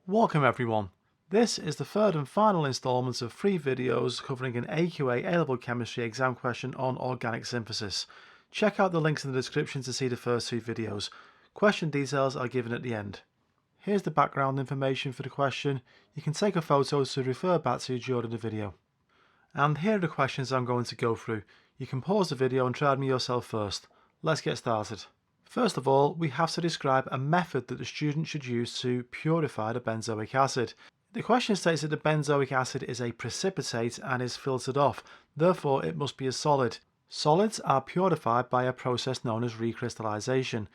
Welcome everyone. This is the third and final installment of 3 videos covering an AQA A-level chemistry exam question on organic synthesis. Check out the links in the description to see the first 2 videos. Question details are given at the end. Here's the background information for the question. You can take a photo to refer back to during the video. And here are the questions I'm going to go through. You can pause the video and try them yourself first. Let's get started. First of all, we have to describe a method that the student should use to purify the benzoic acid. The question states that the benzoic acid is a precipitate and is filtered off, therefore it must be a solid. Solids are purified by a process known as recrystallization.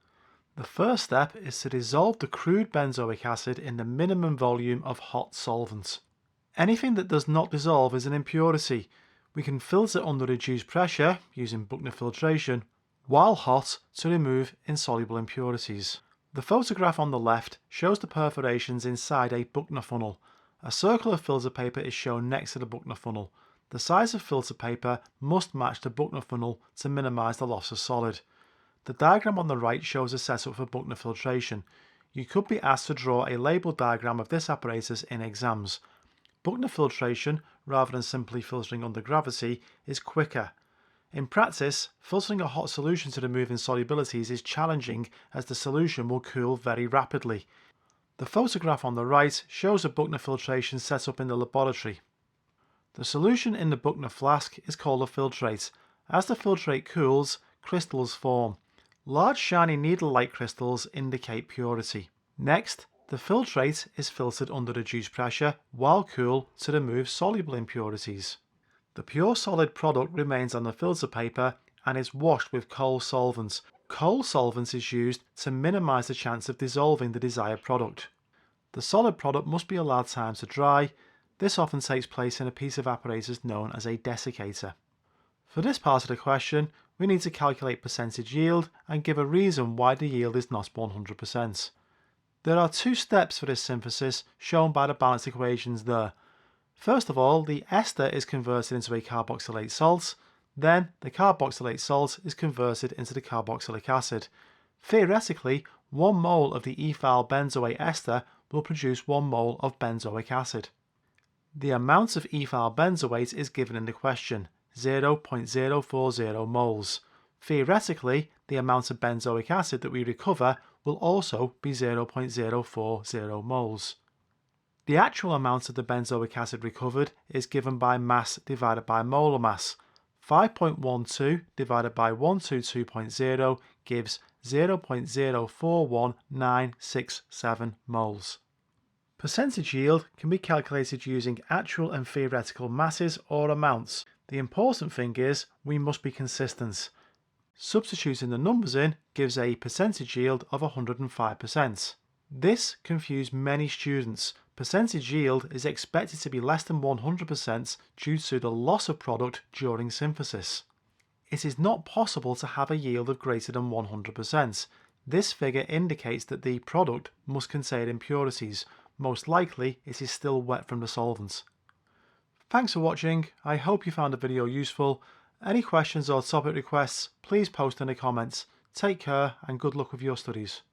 The first step is to dissolve the crude benzoic acid in the minimum volume of hot solvent. Anything that does not dissolve is an impurity. We can filter under reduced pressure using Buchner filtration while hot to remove insoluble impurities. The photograph on the left shows the perforations inside a Buchner funnel. A circle of filter paper is shown next to the Buchner funnel. The size of filter paper must match the Buchner funnel to minimize the loss of solid. The diagram on the right shows a setup for Buchner filtration. You could be asked to draw a labeled diagram of this apparatus in exams. Buchner filtration, rather than simply filtering under gravity, is quicker. In practice, filtering a hot solution to remove insolubilities is challenging as the solution will cool very rapidly. The photograph on the right shows a Buchner filtration set up in the laboratory. The solution in the Buchner flask is called a filtrate. As the filtrate cools, crystals form. Large shiny needle-like crystals indicate purity. Next, the filtrate is filtered under reduced pressure while cool to remove soluble impurities. The pure solid product remains on the filter paper and is washed with cold solvent. Cold solvent is used to minimize the chance of dissolving the desired product. The solid product must be allowed time to dry. This often takes place in a piece of apparatus known as a desiccator. For this part of the question, we need to calculate percentage yield and give a reason why the yield is not 100%. There are 2 steps for this synthesis shown by the balanced equations there. First of all, the ester is converted into a carboxylate salt, then the carboxylate salt is converted into the carboxylic acid. Theoretically, 1 mole of the ethyl benzoate ester will produce 1 mole of benzoic acid. The amount of ethyl benzoate is given in the question, 0.040 moles. Theoretically, the amount of benzoic acid that we recover will also be 0.040 moles. The actual amount of the benzoic acid recovered is given by mass divided by molar mass. 5.12 divided by 122.0 gives 0.041967 moles. Percentage yield can be calculated using actual and theoretical masses or amounts. The important thing is we must be consistent. Substituting the numbers in gives a percentage yield of 105%. This confused many students. Percentage yield is expected to be less than 100% due to the loss of product during synthesis. It is not possible to have a yield of greater than 100%. This figure indicates that the product must contain impurities. Most likely it is still wet from the solvent. Thanks for watching. I hope you found the video useful. Any questions or topic requests, please post in the comments. Take care and good luck with your studies.